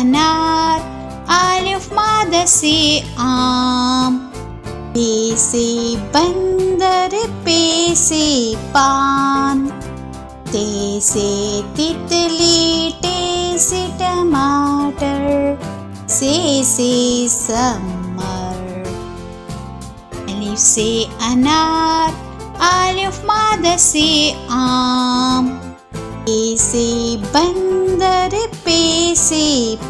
अनार, अलिफ मादा से आम, बे से बंदर, पे से पान, ते से तितली, टे से टमाटर, से समर. अलिफ से अनार, अलिफ मादा से आम, पे से बंदर, पे से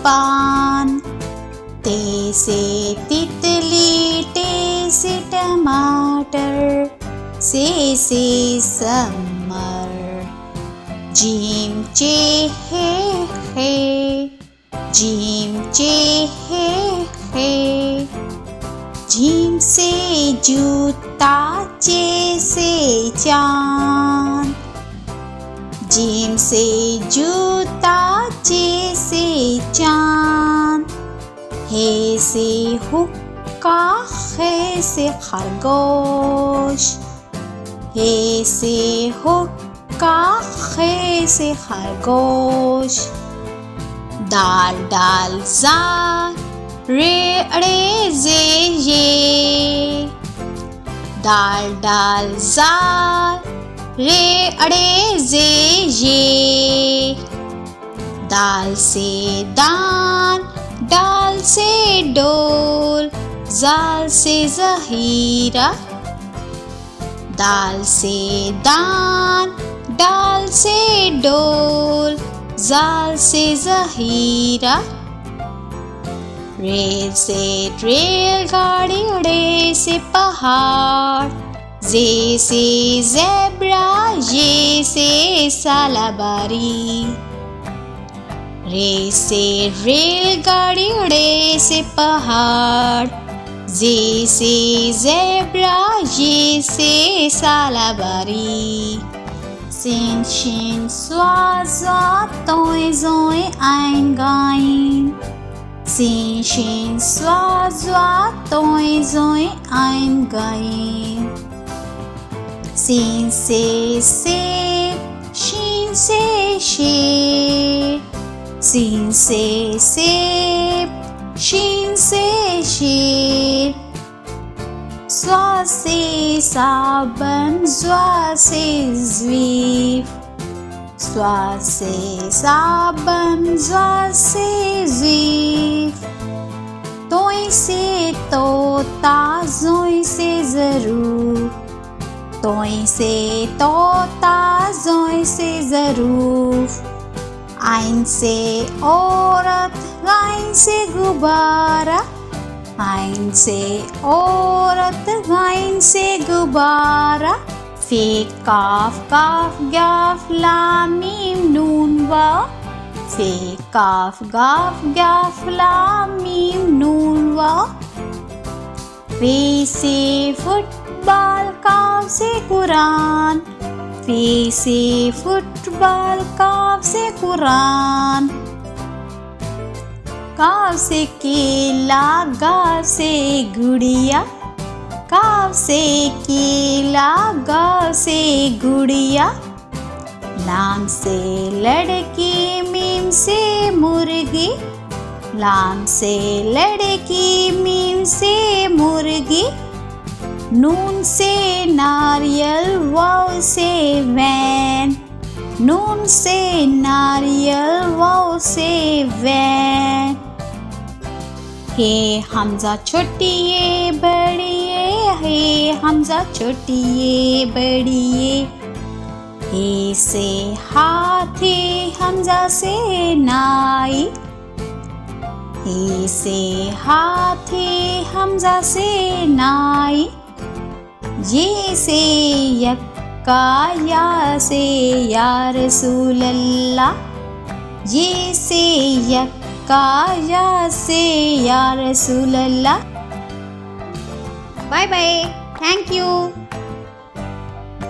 पान, ते से तितली, टे से टमाटर, से समर. जीम चे है, जीम चे है. जीम से जूता, चे से चांद, जीम से जूता, चे से चांद. हे से हुक्का, खे से खरगोश, हे से हुक्का, खे से खरगोश. दाल डाल जा, रे अड़े जे ये. दाल डाल जा, रे अड़े जे ये. दाल से दान, डाल से डोल, जाल से जहीरा. दाल से दान, डाल से डोल, जाल से जहीरा. रेल से रेलगाड़ी, उड़े से पहाड़, जे से ज़ेब्रा, ये से सालाबारी. रे से रेलगाड़ी, उड़े से पहाड़, जे से ज़ेब्रा, ये से सालाबारी. Sin, shin, swa, zwa, toi, zoi, ein, gain. Sin, shin, swa, zwa, toi, zoi, ein, gain. Sin से सेब, शीन से शेर. सीन से सेब, शीन से शेर. स्वा से साबन, ज़्वा से ज़वीफ़. स्वा से साबन, ज़्वा से ज़वीफ़. तोई से तोता, ज़ोई से ज़रूर. तोई से तोता, ज़ोई से ज़रूर. आइन से औरत, गाइन से गुब्बारा. आइन से औरत, गाइन से गुब्बारा. फे काफ, काफ गाफ, लाम मीम नून वाव. फे काफ गाफ गाफ, लाम मीम नून वाव. फे से फुटबॉल, काफ से कुरान. फे से फुटबॉल, काफ से कुरान. काफ से केला, गाफ से गुड़िया. काफ से केला, गाफ से गुड़िया. लाम से लड़की, मीम से मुर्गी. लाम से लड़की, मीम से मुर्गी. नून से नारियल, वाव से वैन. नून से नारियल, वाव से वैन. हे हमजा छोटी ये बड़ी ये. हे हमजा छोटी ये बड़ी ये. हे से हाथी, हमजा से नाई. हे से हाथी, हमजा से नाई. ये से यक्का, या से या रसूल अल्लाह. ये से यक्का, या से या रसूल अल्लाह. Bye bye. Thank you.